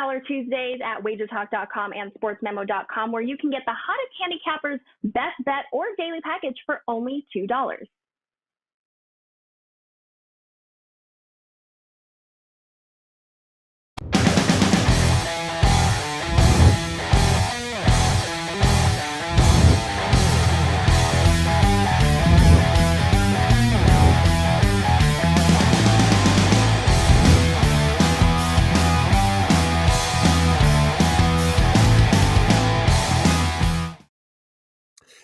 $2 Tuesdays at WagerTalk.com and SportsMemo.com, where you can get the hottest handicappers' best bet or daily package for only $2.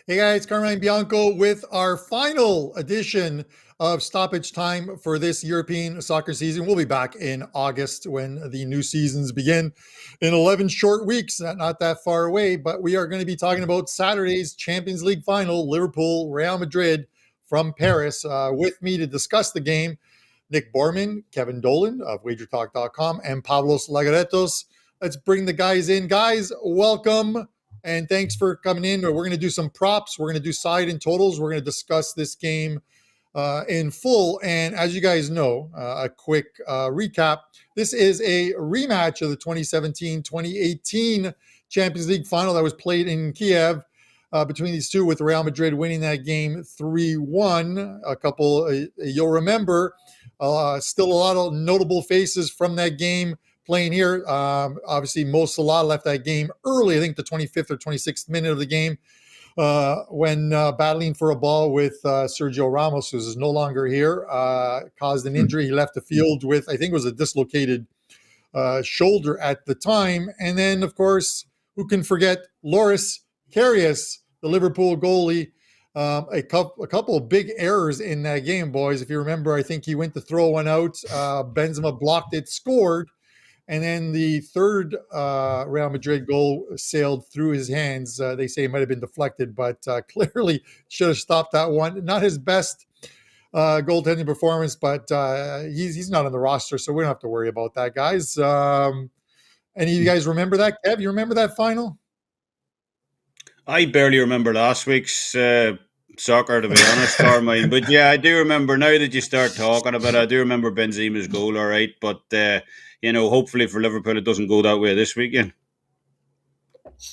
Hey guys, Carmine Bianco with our final edition of Stoppage Time for this European soccer season. We'll be back in August when the new seasons begin in 11 short weeks, not that far away, but we are going to be talking about Saturday's Champions League final, Liverpool, Real Madrid from Paris. With me to discuss the game, Nick Borman, Kevin Dolan of WagerTalk.com, and Pavlos Lagaretos. Let's bring the guys in. Guys, welcome. And thanks for coming in. We're going to do some props. We're going to do side and totals. We're going to discuss this game in full. And as you guys know, a quick recap. This is a rematch of the 2017-2018 Champions League final that was played in Kiev between these two, with Real Madrid winning that game 3-1. A couple, you'll remember, still a lot of notable faces from that game playing here. Obviously, Mo Salah left that game early, I think the 25th or 26th minute of the game, when battling for a ball with Sergio Ramos, who is no longer here, caused an injury. He left the field with, I think it was a dislocated shoulder at the time. And then, of course, who can forget Loris Karius, the Liverpool goalie. A couple of big errors in that game, boys. If you remember, I think he went to throw one out. Benzema blocked it, scored. And then the third Real Madrid goal sailed through his hands. They say it might have been deflected, but clearly should have stopped that one. Not his best goaltending performance, but he's not on the roster, so we don't have to worry about that, guys. Any of you guys remember that? Kev, you remember that final? I barely remember last week's soccer, to be honest, Carmine. But yeah, I do remember, now that you start talking about it, I do remember Benzema's goal, all right. But hopefully for Liverpool, it doesn't go that way this weekend.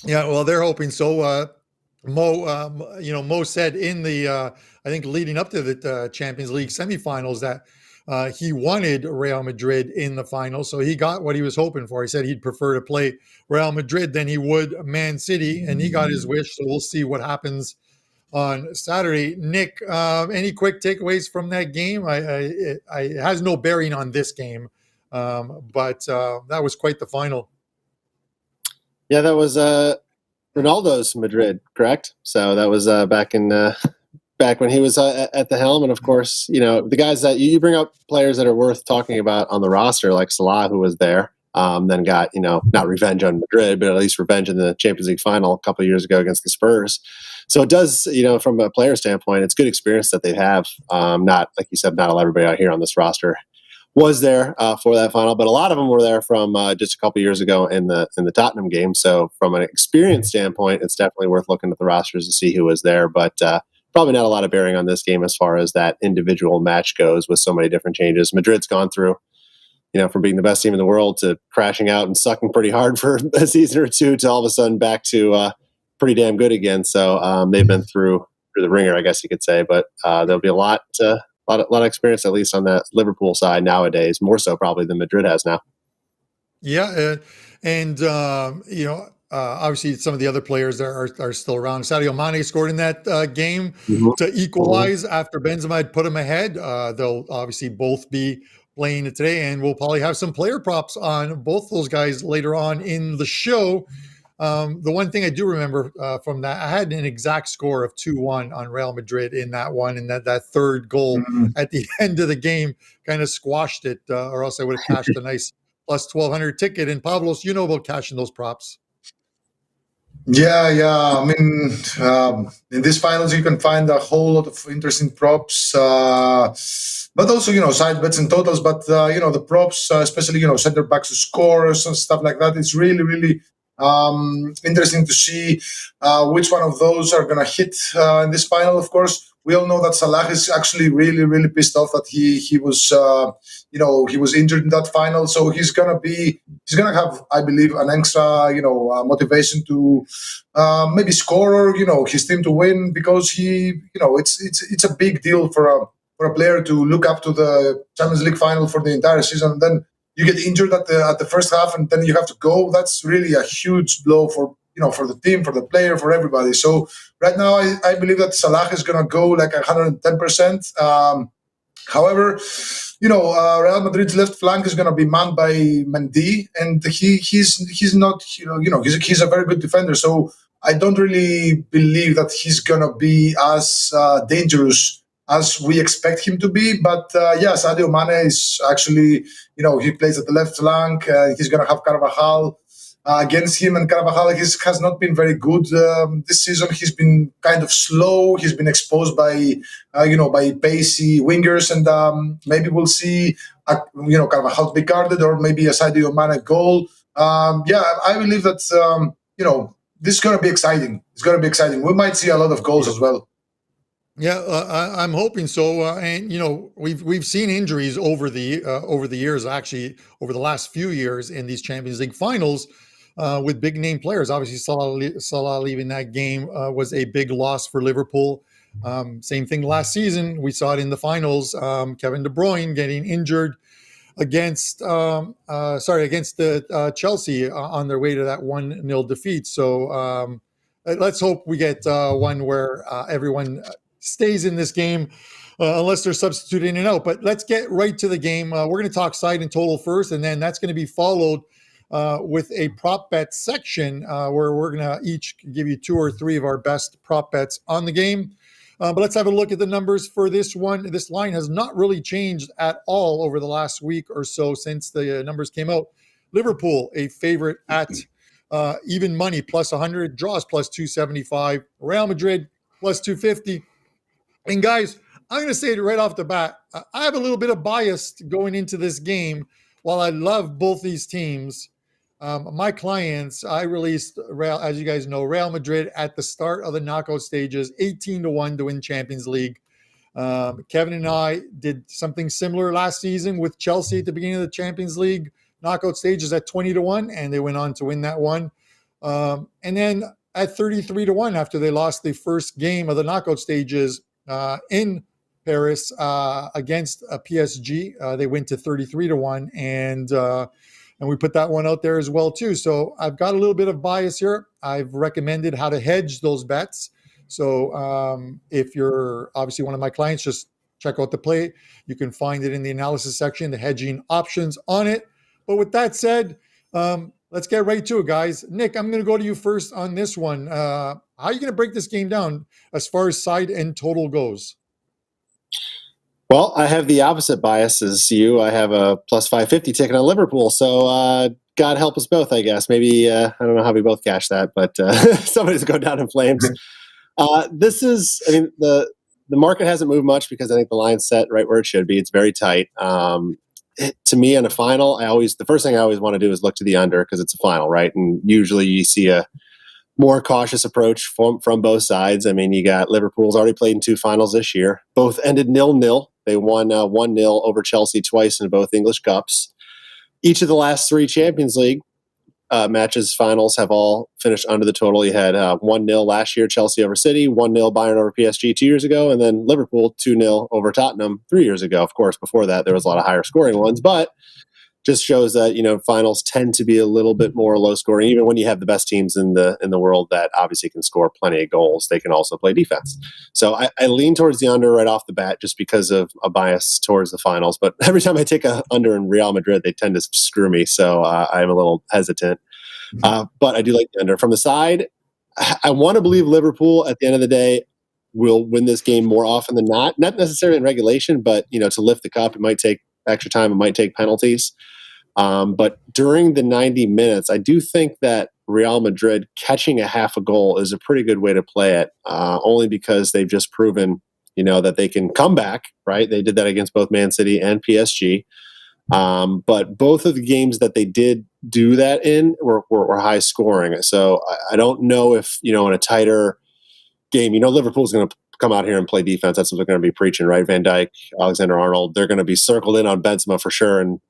Yeah, well, they're hoping so. Mo said in the, I think leading up to the Champions League semifinals that he wanted Real Madrid in the final. So he got what he was hoping for. He said he'd prefer to play Real Madrid than he would Man City, and he got his wish. So we'll see what happens on Saturday. Nick, any quick takeaways from that game? It has no bearing on this game. But that was quite the final. Yeah, that was Ronaldo's Madrid, correct? So that was back when he was at the helm. And of course, the guys that you bring up, players that are worth talking about on the roster, like Salah, who was there, then got, not revenge on Madrid, but at least revenge in the Champions League final a couple of years ago against the Spurs. So it does, from a player standpoint, it's good experience that they have. Not, like you said, not everybody out here on this roster was there for that final, but a lot of them were there from just a couple of years ago in the Tottenham game. So from an experience standpoint, it's definitely worth looking at the rosters to see who was there, but probably not a lot of bearing on this game as far as that individual match goes, with so many different changes. Madrid's gone through, from being the best team in the world to crashing out and sucking pretty hard for a season or two to all of a sudden back to pretty damn good again. So they've been through the ringer, I guess you could say, but there'll be a lot of experience, at least on that Liverpool side nowadays, more so probably than Madrid has now. Yeah, and obviously some of the other players are still around. Sadio Mane scored in that game to equalize after Benzema had put him ahead. They'll obviously both be playing it today, and we'll probably have some player props on both those guys later on in the show. The one thing I do remember from that, I had an exact score of 2-1 on Real Madrid in that one, and that third goal at the end of the game kind of squashed it, or else I would have cashed a nice plus 1,200 ticket. And Pavlos, you know about cashing those props. Yeah. I mean, in these finals, you can find a whole lot of interesting props, but also, side bets and totals. But, the props, especially, center backs to scores and stuff like that, it's really, really interesting to see which one of those are going to hit in this final. Of course, we all know that Salah is actually really, really pissed off that he was he was injured in that final. So he's gonna have, I believe, an extra motivation to maybe score or his team to win, because it's a big deal for a player to look up to the Champions League final for the entire season, and then you get injured at the first half, and then you have to go. That's really a huge blow for for the team, for the player, for everybody. So right now, I believe that Salah is going to go like 110%. However, Real Madrid's left flank is going to be manned by Mendy, and he's not he's a very good defender. So I don't really believe that he's going to be as dangerous as we expect him to be. But Sadio Mane is actually, he plays at the left flank. He's going to have Carvajal against him, and Carvajal has not been very good this season. He's been kind of slow. He's been exposed by pacey wingers, and maybe we'll see Carvajal be guarded, or maybe a Sadio Mane goal. I believe that this is going to be exciting. It's going to be exciting. We might see a lot of goals as well. Yeah, I'm hoping so. And we've seen injuries over the years, actually over the last few years in these Champions League finals with big name players. Obviously, Salah leaving that game was a big loss for Liverpool. Same thing last season. We saw it in the finals. Kevin De Bruyne getting injured against the Chelsea on their way to that 1-0 defeat. So let's hope we get one where everyone stays in this game unless they're substituted in and out. But let's get right to the game. We're going to talk side and total first, and then that's going to be followed with a prop bet section where we're going to each give you 2 or 3 of our best prop bets on the game. But let's have a look at the numbers for this one. This line has not really changed at all over the last week or so since the numbers came out. Liverpool, a favorite at even money, plus 100, draws plus 275. Real Madrid, plus 250. And guys, I'm going to say it right off the bat. I have a little bit of bias going into this game. While I love both these teams, my clients, I released, as you guys know, Real Madrid at the start of the knockout stages, 18-1 to win Champions League. Kevin and I did something similar last season with Chelsea at the beginning of the Champions League knockout stages at 20-1, and they went on to win that one. And then at 33-1 after they lost the first game of the knockout stages in Paris against PSG. They went to 33-1, and we put that one out there as well too. So I've got a little bit of bias here. I've recommended how to hedge those bets. So if you're obviously one of my clients, just check out the play. You can find it in the analysis section, the hedging options on it. But with that said, let's get right to it, guys. Nick, I'm going to go to you first on this one. How are you going to break this game down as far as side and total goes? Well, I have the opposite bias as you. I have a plus 550 ticket on Liverpool. So God help us both, I guess. Maybe, I don't know how we both cash that, but somebody's going down in flames. The market hasn't moved much because I think the line's set right where it should be. It's very tight. To me, in a final, the first thing I always want to do is look to the under because it's a final, right? And usually you see a more cautious approach from both sides. I mean, you got Liverpool's already played in 2 finals this year. Both ended 0-0. They won 1-0 over Chelsea twice in both English Cups. Each of the last 3 Champions League matches, finals, have all finished under the total. You had 1-0 last year, Chelsea over City, 1-0 Bayern over PSG 2 years ago, and then Liverpool 2-0 over Tottenham 3 years ago. Of course, before that, there was a lot of higher scoring ones, but just shows that, finals tend to be a little bit more low scoring. Even when you have the best teams in the world that obviously can score plenty of goals, they can also play defense. So I lean towards the under right off the bat just because of a bias towards the finals. But every time I take a under in Real Madrid, they tend to screw me. So I'm a little hesitant. But I do like the under. From the side, I want to believe Liverpool at the end of the day will win this game more often than not. Not necessarily in regulation, but to lift the cup, it might take extra time, it might take penalties. But during the 90 minutes, I do think that Real Madrid catching a half a goal is a pretty good way to play it, only because they've just proven, that they can come back, right? They did that against both Man City and PSG. But both of the games that they did do that in were high scoring. So I don't know if, in a tighter game, Liverpool's going to come out here and play defense. That's what they're going to be preaching, right? Van Dijk, Alexander-Arnold, they're going to be circled in on Benzema for sure. And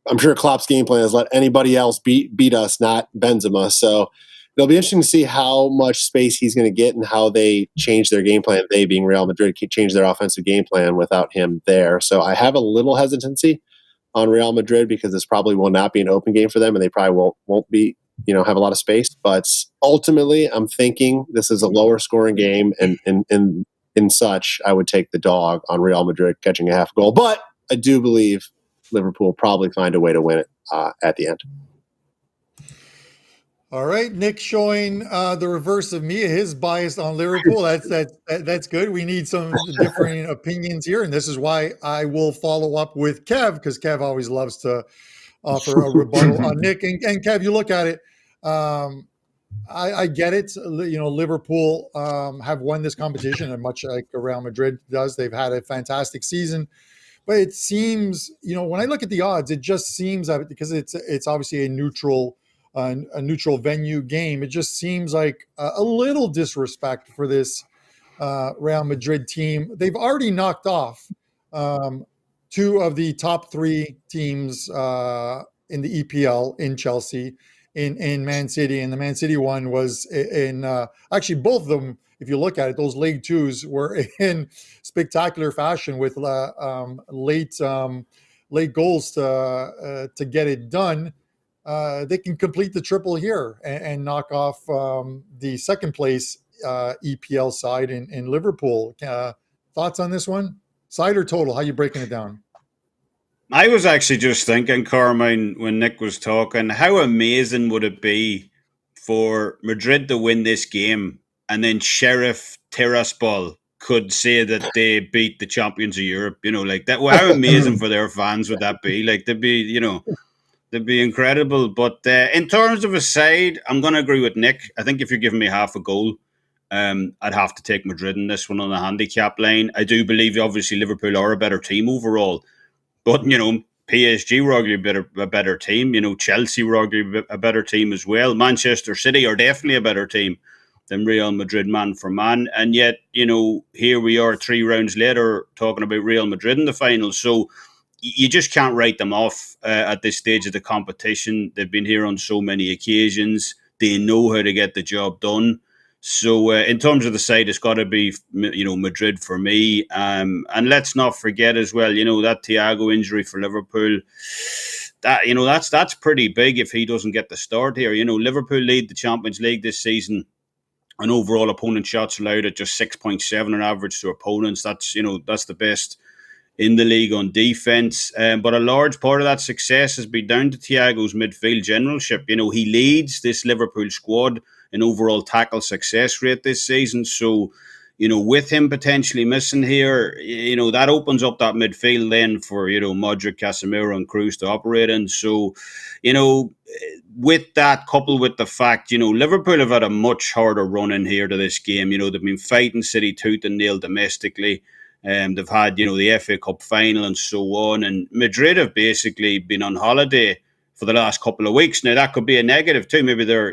I'm sure Klopp's game plan is let anybody else beat us, not Benzema. So it'll be interesting to see how much space he's going to get and how they change their game plan. They, being Real Madrid, can change their offensive game plan without him there. So I have a little hesitancy on Real Madrid because this probably will not be an open game for them, and they probably won't be, have a lot of space. But ultimately, I'm thinking this is a lower scoring game, and in such, I would take the dog on Real Madrid catching a half goal. But I do believe Liverpool probably find a way to win it at the end. All right, Nick showing the reverse of me, his bias on Liverpool. That's good. We need some differing opinions here, and this is why I will follow up with Kev, because Kev always loves to offer a rebuttal on Nick. And Kev, you look at it. I get it. Liverpool have won this competition, and much like Real Madrid does, they've had a fantastic season. But it seems, when I look at the odds, it just seems that because it's obviously a neutral venue game, it just seems like a little disrespect for this Real Madrid team. They've already knocked off two of the top three teams in the EPL in Chelsea, in Man City, and the Man City one was in actually both of them. If you look at it, those League Twos were in spectacular fashion with late goals to get it done. They can complete the triple here and knock off the second place EPL side in Liverpool. Thoughts on this one? Side or total? How are you breaking it down? I was actually just thinking, Carmine, when Nick was talking, how amazing would it be for Madrid to win this game and then Sheriff Tiraspol could say that they beat the champions of Europe, like that. Well, how amazing for their fans would that be? Like, they'd be incredible. But in terms of a side, I'm going to agree with Nick. I think if you're giving me half a goal, I'd have to take Madrid in this one on the handicap line. I do believe, obviously, Liverpool are a better team overall. But, PSG were arguably a better team. Chelsea were arguably a better team as well. Manchester City are definitely a better team than Real Madrid man for man. And yet, here we are 3 rounds later talking about Real Madrid in the final. So you just can't write them off at this stage of the competition. They've been here on so many occasions. They know how to get the job done. So in terms of the side, it's got to be, Madrid for me. And let's not forget as well, that Thiago injury for Liverpool, that's pretty big if he doesn't get the start here. Liverpool lead the Champions League this season. And overall opponent shots allowed at just 6.7 on average to opponents. That's the best in the league on defense. But a large part of that success has been down to Thiago's midfield generalship. He leads this Liverpool squad in overall tackle success rate this season. So, with him potentially missing here, that opens up that midfield then for, Modric, Casemiro and Kroos to operate in. So, with that, coupled with the fact, Liverpool have had a much harder run in here to this game. They've been fighting City tooth and nail domestically. They've had, the FA Cup final and so on. And Madrid have basically been on holiday for the last couple of weeks. Now, that could be a negative too. Maybe they're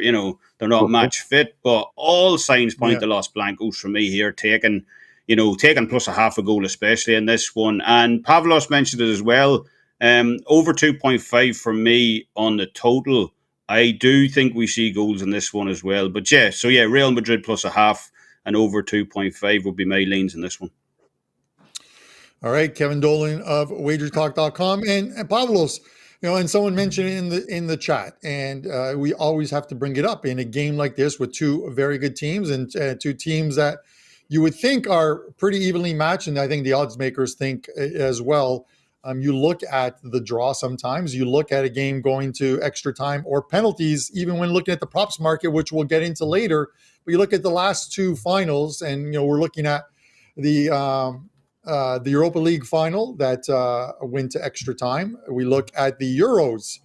not match fit. But all signs point to Los Blancos for me here, taking plus a half a goal, especially in this one. And Pavlos mentioned it as well. Over 2.5 for me on the total. I do think we see goals in this one as well. But Real Madrid plus a half and over 2.5 would be my leans in this one. All right, Kevin Dolan of WagerTalk.com and Pavlos, and someone mentioned it in the chat, and we always have to bring it up in a game like this with two very good teams and two teams that you would think are pretty evenly matched, and I think the odds makers think as well. You look at the draw sometimes. You look at a game going to extra time or penalties, even when looking at the props market, which we'll get into later. But you look at the last two finals, and we're looking at the Europa League final that went to extra time. We look at the Euros,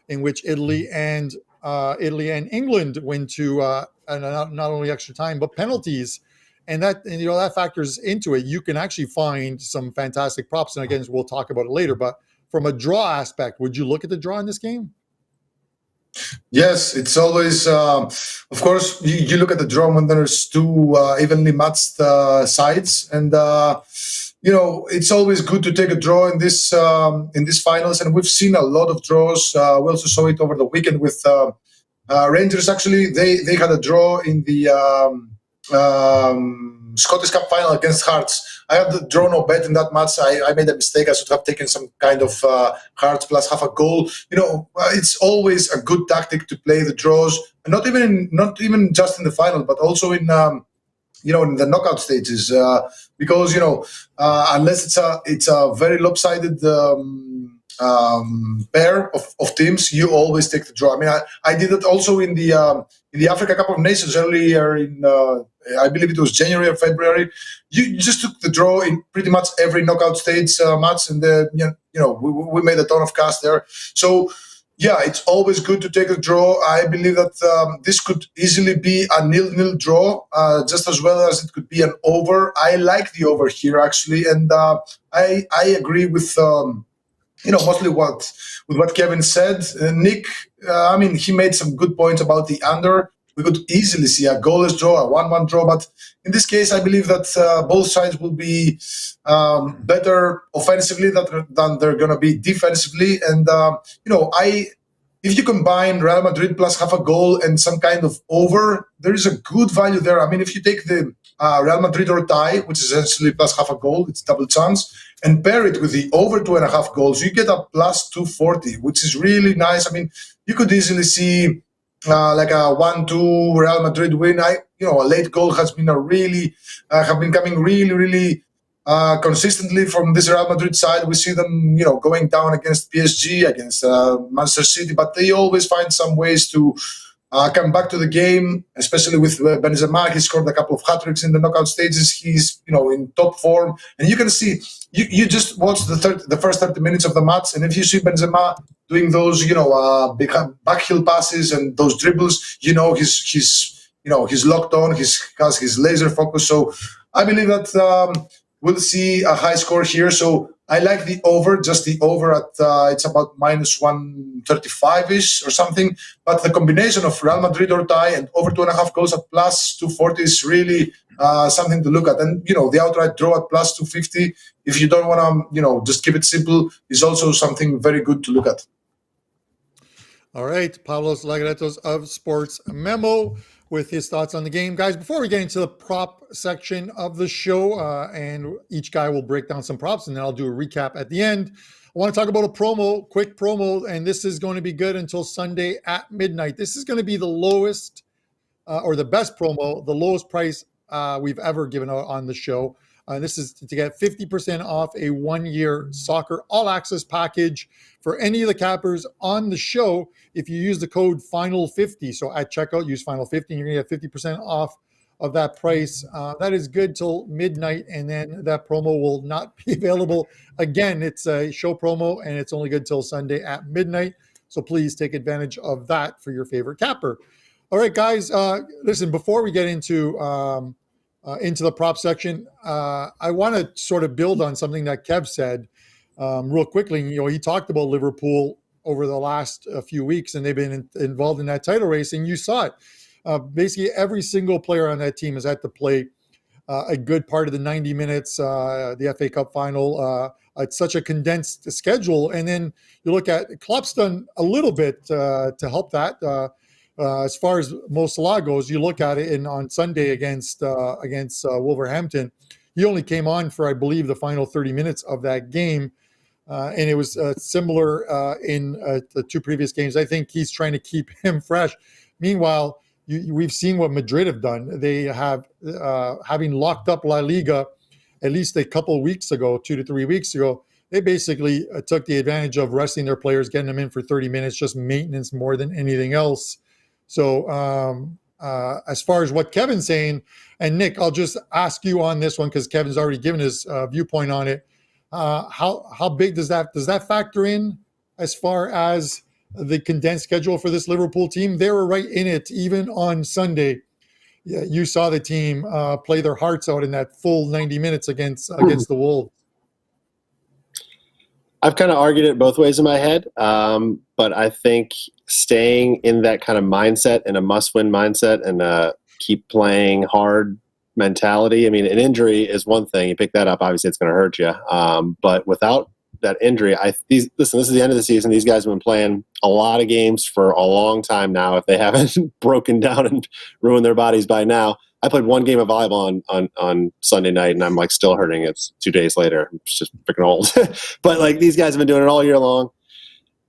in which Italy and England went to not only extra time but penalties. And that factors into it. You can actually find some fantastic props. And again, we'll talk about it later. But from a draw aspect, would you look at the draw in this game? Yes, it's always, of course, you look at the draw when there's two evenly matched sides, and it's always good to take a draw in this finals. And we've seen a lot of draws. We also saw it over the weekend with Rangers. Actually, they had a draw in the Scottish Cup final against Hearts. I had the draw no bet in that match. I made a mistake. I should have taken some kind of Hearts plus half a goal. It's always a good tactic to play the draws, and not even just in the final, but also in in the knockout stages, because unless it's a very lopsided pair of teams, you always take the draw. I mean, I did it also in the Africa Cup of Nations earlier in I believe it was January or February. You just took the draw in pretty much every knockout stage match, and we made a ton of cash there. So yeah, it's always good to take a draw. I believe that this could easily be a 0-0 draw, just as well as it could be an over. I like the over here, actually, and I agree with mostly what Kevin said. Nick, he made some good points about the under. We could easily see a goalless draw, a 1-1 draw, but in this case, I believe that both sides will be better offensively than they're going to be defensively. And if you combine Real Madrid plus half a goal and some kind of over, there is a good value there. I mean, if you take the Real Madrid or tie, which is essentially plus half a goal, it's double chance, and pair it with the over 2.5 goals, you get a plus 240, which is really nice. I mean, you could easily see like a 1-2 Real Madrid win. A late goal has been have been coming really consistently from this Real Madrid side. We see them, going down against PSG, against Manchester City, but they always find some ways to come back to the game, especially with Benzema. He scored a couple of hat-tricks in the knockout stages. He's, in top form, and you can see. You just watch the first 30 minutes of the match, and if you see Benzema doing those, big backheel passes and those dribbles, he's locked on. He has his laser focus. So I believe that we'll see a high score here. So I like the over, just the over at it's about minus 135-ish or something. But the combination of Real Madrid or tie and over 2.5 goals at plus 240 is really something to look at. And, the outright draw at plus 250, if you don't want to, just keep it simple, is also something very good to look at. All right, Pavlos Lagaretos of Sports Memo with his thoughts on the game. Guys, before we get into the prop section of the show, and each guy will break down some props, and then I'll do a recap at the end, I want to talk about a quick promo, and this is going to be good until Sunday at midnight. This is going to be the lowest or the best promo, the lowest price we've ever given out on the show. This is to get 50% off a 1-year soccer all-access package for any of the cappers on the show. If you use the code FINAL50, so at checkout, use FINAL50, and you're going to get 50% off of that price. That is good till midnight, and then that promo will not be available again. It's a show promo, and it's only good till Sunday at midnight. So please take advantage of that for your favorite capper. All right, guys, listen, before we get into the prop section, I want to sort of build on something that Kev said real quickly. He talked about Liverpool over the last few weeks, and they've been involved in that title race, and you saw it. Basically, every single player on that team has had to play a good part of the 90 minutes, the FA Cup final. It's such a condensed schedule, and then you look at Klopp's done a little bit to help that. As far as Mo Salah goes, you look at it on Sunday against Wolverhampton. He only came on for, I believe, the final 30 minutes of that game, and it was similar in the two previous games. I think he's trying to keep him fresh. Meanwhile, we've seen what Madrid have done. They have, having locked up La Liga at least a couple of weeks ago, 2 to 3 weeks ago, they basically took the advantage of resting their players, getting them in for 30 minutes, just maintenance more than anything else. So as far as what Kevin's saying, and Nick, I'll just ask you on this one because Kevin's already given his viewpoint on it. How big does that factor in as far as the condensed schedule for this Liverpool team? They were right in it even on Sunday. Yeah, you saw the team play their hearts out in that full 90 minutes against the Wolves. I've kind of argued it both ways in my head, but I think staying in that kind of mindset and a must-win mindset and keep playing hard mentality. I mean, an injury is one thing. You pick that up, obviously it's going to hurt you. But without that injury, listen, this is the end of the season. These guys have been playing a lot of games for a long time now. If they haven't broken down and ruined their bodies by now, I played one game of volleyball on Sunday night, and I'm like still hurting. It's 2 days later. It's just freaking old. But like these guys have been doing it all year long,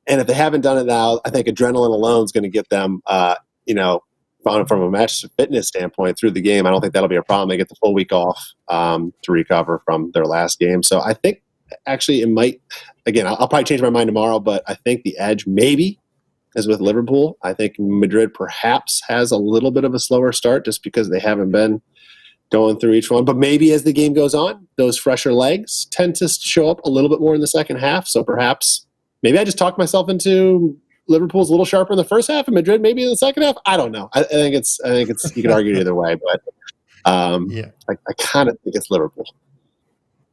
and if they haven't done it now, I think adrenaline alone is going to get them, from a match fitness standpoint through the game. I don't think that'll be a problem. They get the full week off to recover from their last game. So I think actually it might. Again, I'll probably change my mind tomorrow, but I think the edge maybe is with Liverpool. I think Madrid perhaps has a little bit of a slower start just because they haven't been going through each one. But maybe as the game goes on, those fresher legs tend to show up a little bit more in the second half. So perhaps maybe I just talked myself into Liverpool's a little sharper in the first half and Madrid maybe in the second half. I don't know. I think it's you can argue either way, but I kind of think it's Liverpool.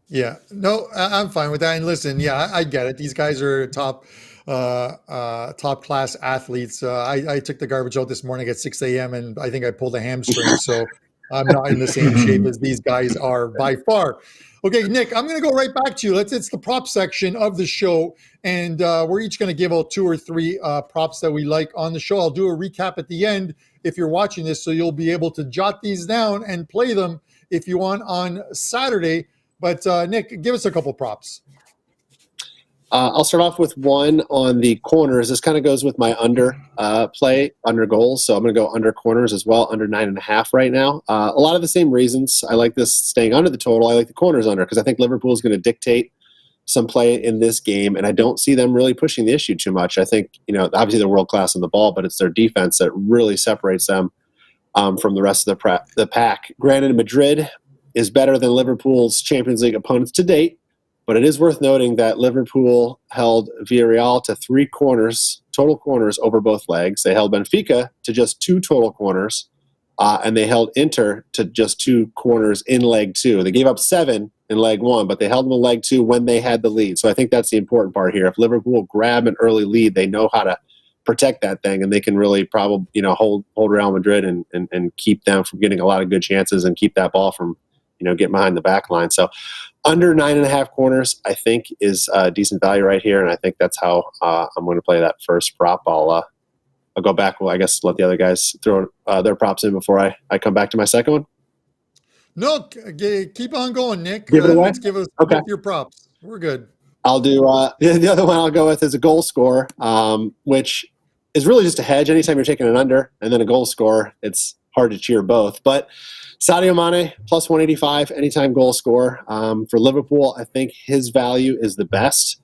Yeah, no, I'm fine with that. And listen, yeah, I get it. These guys are top class athletes. I took the garbage out this morning at 6 a.m. and I think I pulled a hamstring. So I'm not in the same shape as these guys are by far. Okay, Nick, I'm going to go right back to you. It's the prop section of the show. And we're each going to give out 2 or 3 props that we like on the show. I'll do a recap at the end if you're watching this. So you'll be able to jot these down and play them if you want on Saturday. But Nick, give us a couple props. I'll start off with one on the corners. This kind of goes with my under play, under goals. So I'm going to go under corners as well, under 9.5 right now. A lot of the same reasons. I like this staying under the total. I like the corners under because I think Liverpool is going to dictate some play in this game, and I don't see them really pushing the issue too much. I think, obviously they're world-class on the ball, but it's their defense that really separates them from the rest of the pack. Granted, Madrid is better than Liverpool's Champions League opponents to date, but it is worth noting that Liverpool held Villarreal to 3 corners, total corners over both legs. They held Benfica to just 2 total corners, and they held Inter to just 2 corners in leg 2. They gave up 7 in leg 1, but they held them in leg 2 when they had the lead. So I think that's the important part here. If Liverpool grab an early lead, they know how to protect that thing, and they can really probably hold Real Madrid and keep them from getting a lot of good chances and keep that ball from getting behind the back line. So under 9.5 corners, I think is a decent value right here, and I think that's how I'm going to play that first prop. I'll go back. Well, I guess let the other guys throw their props in before I come back to my second one. No, keep on going, Nick. Give it away? Let's give your props. We're good. I'll do the other one I'll go with is a goal score, which is really just a hedge. Anytime you're taking an under and then a goal score, it's hard to cheer both. But Sadio Mane, plus 185, anytime goal score. For Liverpool, I think his value is the best.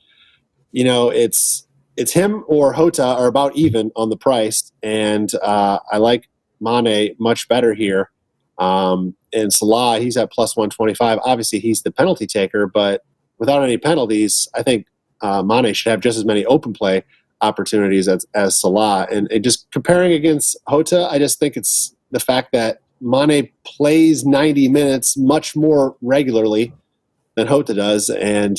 It's him or Jota are about even on the price, and I like Mane much better here. And Salah, he's at plus 125. Obviously, he's the penalty taker, but without any penalties, I think Mane should have just as many open play opportunities as Salah. And just comparing against Jota, I just think it's the fact that Mane plays 90 minutes much more regularly than Jota does. And,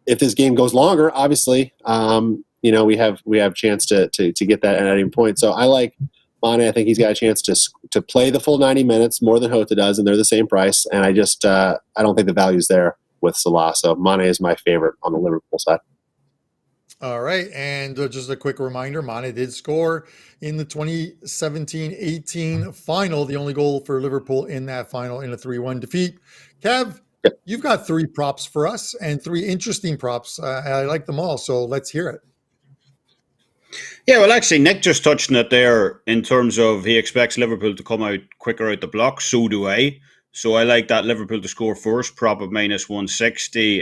if this game goes longer, obviously, we have chance to get that ending point. So I like Mane. I think he's got a chance to play the full 90 minutes more than Jota does, and they're the same price. And I just I don't think the value's there with Salah. So Mane is my favorite on the Liverpool side. All right, and just a quick reminder, Mane did score in the 2017-18 final, the only goal for Liverpool in that final in a 3-1 defeat. Kev, you've got 3 props for us and 3 interesting props. I like them all, so let's hear it. Yeah, well, actually, Nick just touched on it there in terms of he expects Liverpool to come out quicker out the block. So do I. So I like that Liverpool to score first, prop of minus 160.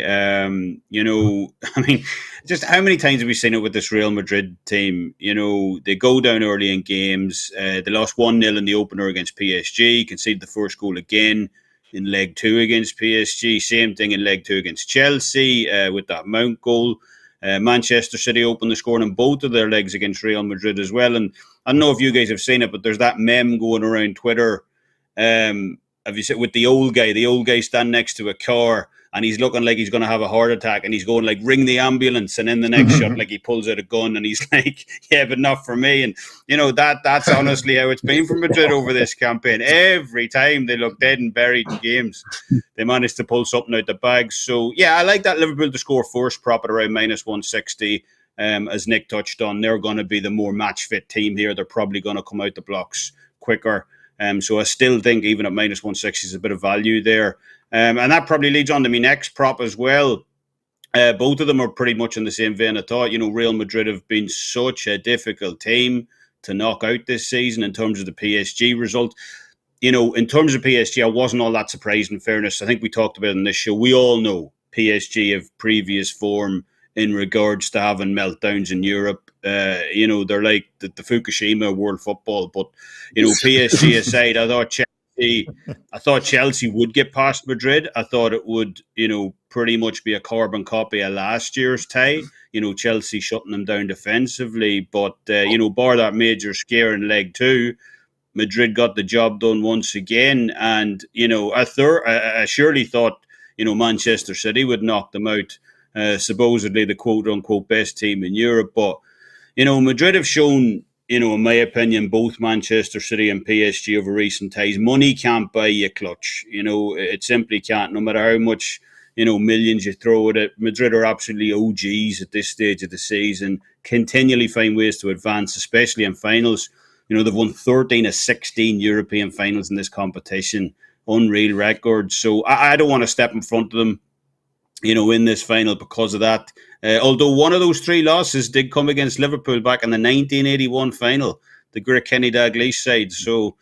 Just how many times have we seen it with this Real Madrid team? They go down early in games. They lost 1-0 in the opener against PSG, conceded the first goal again in leg 2 against PSG. Same thing in leg 2 against Chelsea with that Mount goal. Manchester City opened the scoring in both of their legs against Real Madrid as well. And I don't know if you guys have seen it, but there's that meme going around Twitter. Have you seen with the old guy standing next to a car and he's looking like he's going to have a heart attack, and he's going like, ring the ambulance, and in the next shot, like, he pulls out a gun and he's like, yeah, but not for me. And that's honestly how it's been for Madrid over this campaign. Every time they look dead and buried in games, they manage to pull something out the bag. So yeah, I like that Liverpool to score first prop at around -160. As Nick touched on, they're going to be the more match fit team here. They're probably going to come out the blocks quicker. So I still think even at -160 is a bit of value there. And that probably leads on to my next prop as well. Both of them are pretty much in the same vein. I thought, Real Madrid have been such a difficult team to knock out this season in terms of the PSG result. In terms of PSG, I wasn't all that surprised, in fairness. I think we talked about it in this show. We all know PSG have previous form in regards to having meltdowns in Europe. They're like the Fukushima of world football. But, PSG aside, I thought Chelsea would get past Madrid. I thought it would, pretty much be a carbon copy of last year's tie. Chelsea shutting them down defensively. But, bar that major scare in leg 2, Madrid got the job done once again. And, I surely thought, Manchester City would knock them out. Supposedly the quote-unquote best team in Europe. But, Madrid have shown, in my opinion, both Manchester City and PSG over recent ties, money can't buy you clutch. It simply can't, no matter how much, millions you throw at it. Madrid are absolutely OGs at this stage of the season, continually find ways to advance, especially in finals. They've won 13 of 16 European finals in this competition. Unreal record. So I don't want to step in front of them, in this final because of that. Although one of those 3 losses did come against Liverpool back in the 1981 final, the great Kenny Dalglish side. So,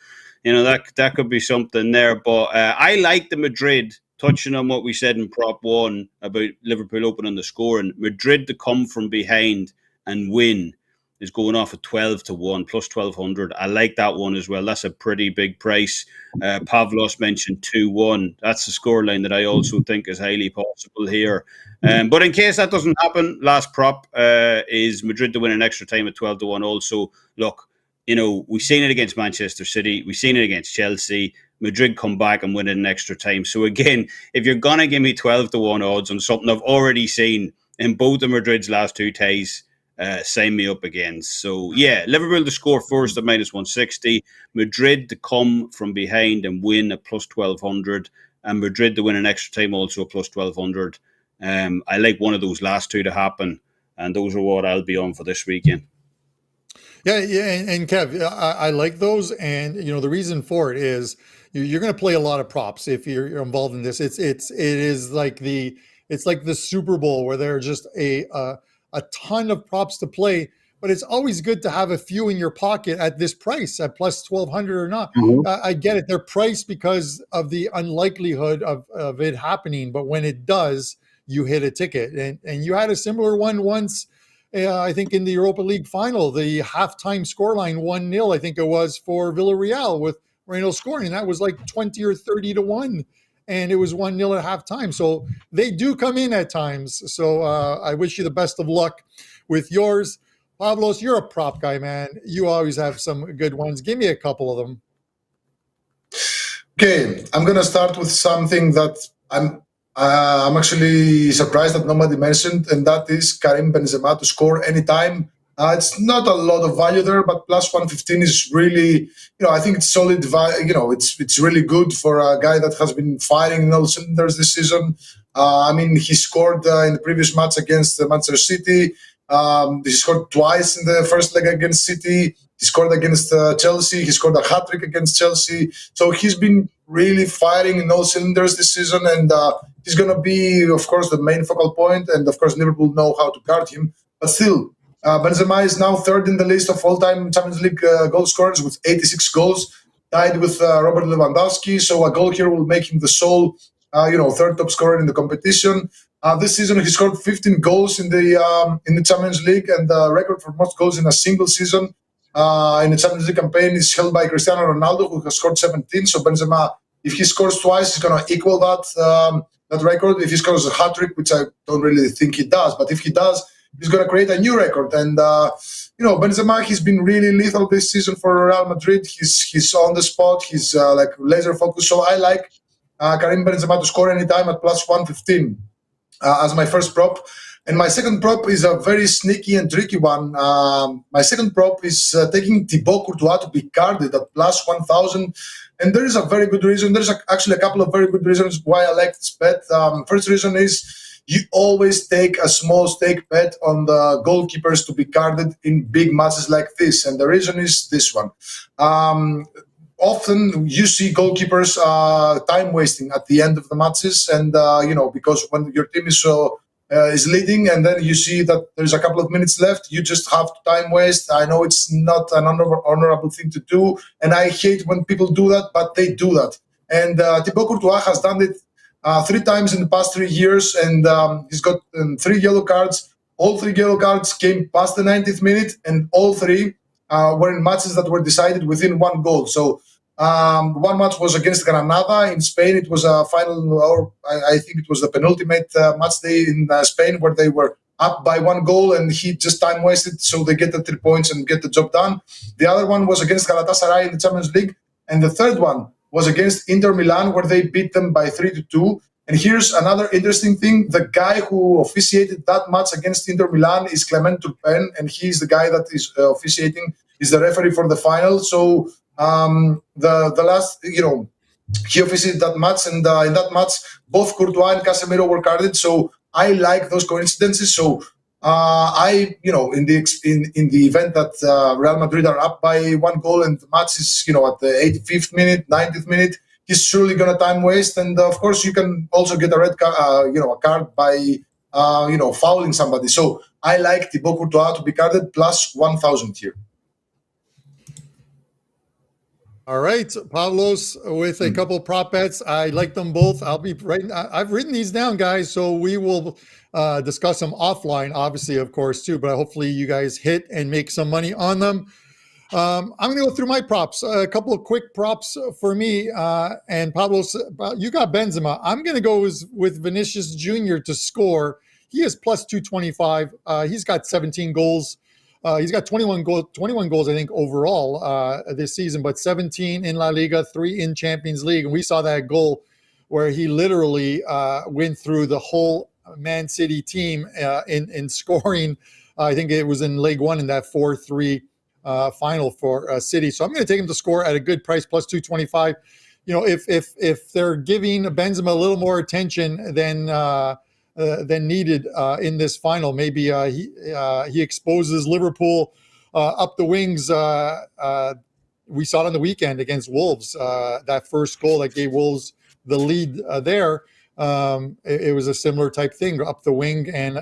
that could be something there. But I like the Madrid, touching on what we said in Prop 1 about Liverpool opening the score, and Madrid to come from behind and win is going off at 12-1, plus 1,200. I like that one as well. That's a pretty big price. Pavlos mentioned 2-1. That's a scoreline that I also think is highly possible here. But in case that doesn't happen, last prop is Madrid to win an extra time at 12-1 also. Look, we've seen it against Manchester City. We've seen it against Chelsea. Madrid come back and win it in extra time. So again, if you're going to give me 12-1 odds on something I've already seen in both of Madrid's last 2 ties, sign me up again. So yeah, Liverpool to score first at -160, Madrid to come from behind and win at plus 1,200, and Madrid to win an extra time also at plus 1,200. I like one of those last 2 to happen, and those are what I'll be on for this weekend. Yeah, and Kev, I like those, and the reason for it is you're going to play a lot of props if you're involved in this. It is like the Super Bowl where there are just a ton of props to play, but it's always good to have a few in your pocket at this price, at plus 1,200 or not. Mm-hmm. I get it. They're priced because of the unlikelihood of it happening, but when it does, you hit a ticket. And you had a similar one once, I think in the Europa League final, the halftime scoreline 1-0, I think it was, for Villarreal with Reynolds scoring. That was like 20 or 30-1. And it was 1-0 at halftime. So they do come in at times. So I wish you the best of luck with yours. Pavlos, you're a prop guy, man. You always have some good ones. Give me a couple of them. Okay, I'm going to start with something that I'm actually surprised that nobody mentioned, and that is Karim Benzema to score anytime. It's not a lot of value there, but plus 115 is really, I think it's solid. It's really good for a guy that has been firing in all cylinders this season. He scored in the previous match against Manchester City. He scored twice in the first leg against City. He scored against Chelsea. He scored a hat-trick against Chelsea. So he's been really firing in all cylinders this season, and he's going to be, of course, the main focal point. And, of course, Liverpool know how to guard him. But still, Benzema is now 3rd in the list of all-time Champions League goal scorers with 86 goals, tied with Robert Lewandowski. So a goal here will make him the sole, 3rd top scorer in the competition. This season, he scored 15 goals in the Champions League, and the record for most goals in a single season in the Champions League campaign is held by Cristiano Ronaldo, who has scored 17. So Benzema, if he scores twice, he's going to equal that record. If he scores a hat-trick, which I don't really think he does, but if he does, he's going to create a new record. And, Benzema, he's been really lethal this season for Real Madrid. He's on the spot. He's laser focused. So I like Karim Benzema to score anytime at plus 115 as my first prop. And my second prop is a very sneaky and tricky one. My second prop is taking Thibaut Courtois to be carded at plus 1,000. And there is a very good reason. There's actually a couple of very good reasons why I like this bet. First reason is you always take a small stake bet on the goalkeepers to be carded in big matches like this. And the reason is this one. Often you see goalkeepers time wasting at the end of the matches. And, because when your team is leading and then you see that there's a couple of minutes left, you just have to time waste. I know it's not an honorable thing to do, and I hate when people do that, but they do that. And Thibaut Courtois has done it 3 times in the past 3 years, and he's got 3 yellow cards. All 3 yellow cards came past the 90th minute, and all 3 were in matches that were decided within 1 goal. So one match was against Granada in Spain. It was a final, or I think it was the penultimate match day in Spain, where they were up by 1 goal and he just time wasted, so they get the 3 points and get the job done. The other one was against Galatasaray in the Champions League, and the third one was against Inter Milan, where they beat them by 3-2. And here's another interesting thing: the guy who officiated that match against Inter Milan is Clement Turpin, and he's the guy that is officiating, is the referee for the final. So the last, he officiated that match, and in that match, both Courtois and Casemiro were carded. So I like those coincidences. So in the event that Real Madrid are up by 1 goal and the match is, at the 85th minute, 90th minute, he's surely going to time waste. And of course, you can also get a red card, a card by, fouling somebody. So I like Thibaut Courtois to be carded plus 1,000 here. All right, Pavlos with a couple of prop bets. I like them both. I've written these down, guys, so we will discuss them offline, obviously, of course, too. But hopefully you guys hit and make some money on them. I'm going to go through my props. A couple of quick props for me. And Pavlos, you got Benzema. I'm going to go with Vinicius Jr. to score. He is plus 225. He's got 17 goals. He's got 21 goals, I think, overall this season, but 17 in La Liga, 3 in Champions League. And we saw that goal where he literally went through the whole Man City team in scoring. I think it was in League One in that 4-3 final for City. So I'm going to take him to score at a good price, plus 225. If they're giving Benzema a little more attention than needed in this final. Maybe he exposes Liverpool up the wings. We saw it on the weekend against Wolves. That first goal that gave Wolves the lead there. It was a similar type thing, up the wing and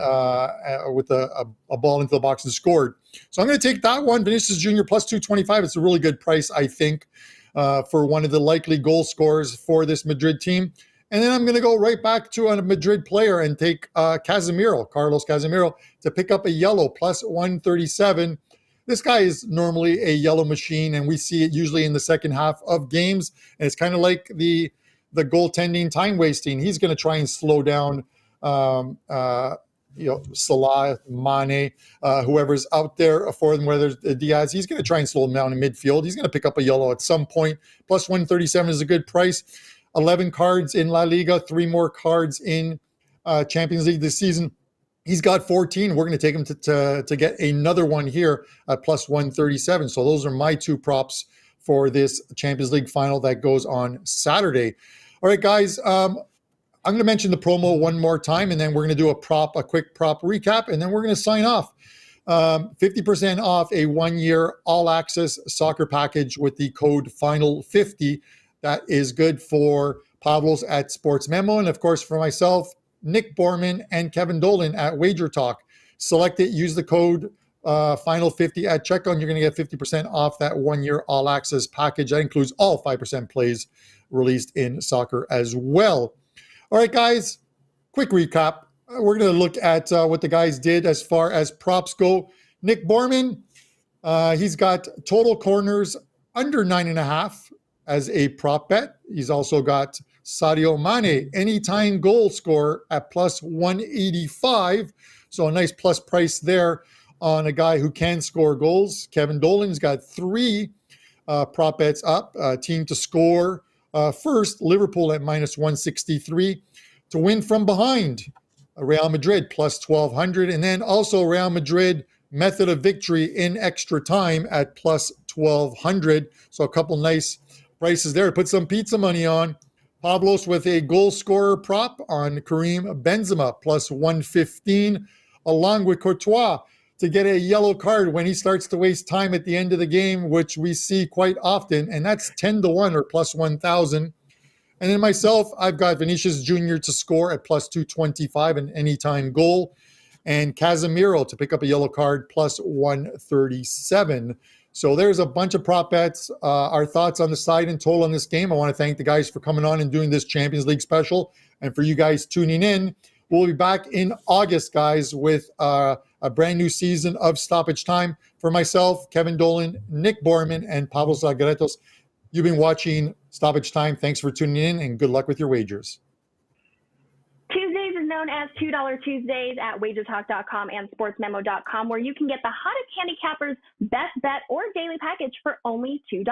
with a ball into the box and scored. So I'm going to take that one. Vinicius Jr. plus 225. It's a really good price, I think, for one of the likely goal scorers for this Madrid team. And then I'm going to go right back to a Madrid player and take Carlos Casemiro, to pick up a yellow, plus 137. This guy is normally a yellow machine, and we see it usually in the second half of games. And it's kind of like the goaltending time wasting. He's going to try and slow down Salah, Mane, whoever's out there for them, whether it's Diaz. He's going to try and slow them down in midfield. He's going to pick up a yellow at some point. Plus 137 is a good price. 11 cards in La Liga, 3 more cards in Champions League this season. He's got 14. We're going to take him to get another one here at plus 137. So those are my 2 props for this Champions League final that goes on Saturday. All right, guys, I'm going to mention the promo one more time, and then we're going to do a quick prop recap, and then we're going to sign off. 50% off a 1-year all-access soccer package with the code FINAL50. That is good for Pavlos at SportsMemo, and of course for myself, Nick Borman, and Kevin Dolan at WagerTalk. Select it, use the code FINAL50 at checkout, and you're going to get 50% off that 1-year all-access package. That includes all 5% plays released in soccer as well. All right, guys, quick recap. We're going to look at what the guys did as far as props go. Nick Borman, he's got total corners under 9.5 as a prop bet. He's also got Sadio Mane, anytime goal scorer, at plus 185. So a nice plus price there on a guy who can score goals. Kevin Dolan's got 3 prop bets up. Team to score First, Liverpool at minus 163 to win from behind. Real Madrid plus 1,200. And then also Real Madrid method of victory in extra time at plus 1,200. So a couple nice prices there to put some pizza money on. Pavlos with a goal scorer prop on Karim Benzema plus 115, along with Courtois to get a yellow card when he starts to waste time at the end of the game, which we see quite often. And that's 10-1 or plus 1,000. And then myself, I've got Vinicius Jr. to score at plus 225, an anytime goal, and Casemiro to pick up a yellow card plus 137. So there's a bunch of prop bets. Our thoughts on the side and total on this game. I want to thank the guys for coming on and doing this Champions League special, and for you guys tuning in. We'll be back in August, guys, with a brand new season of Stoppage Time. For myself, Kevin Dolan, Nick Borman, and Pavlos Zagaretos, you've been watching Stoppage Time. Thanks for tuning in, and good luck with your wagers. Tuesdays is known as $2 Tuesdays at WagerTalk.com and SportsMemo.com, where you can get the hottest handicappers' best bet or daily package for only $2.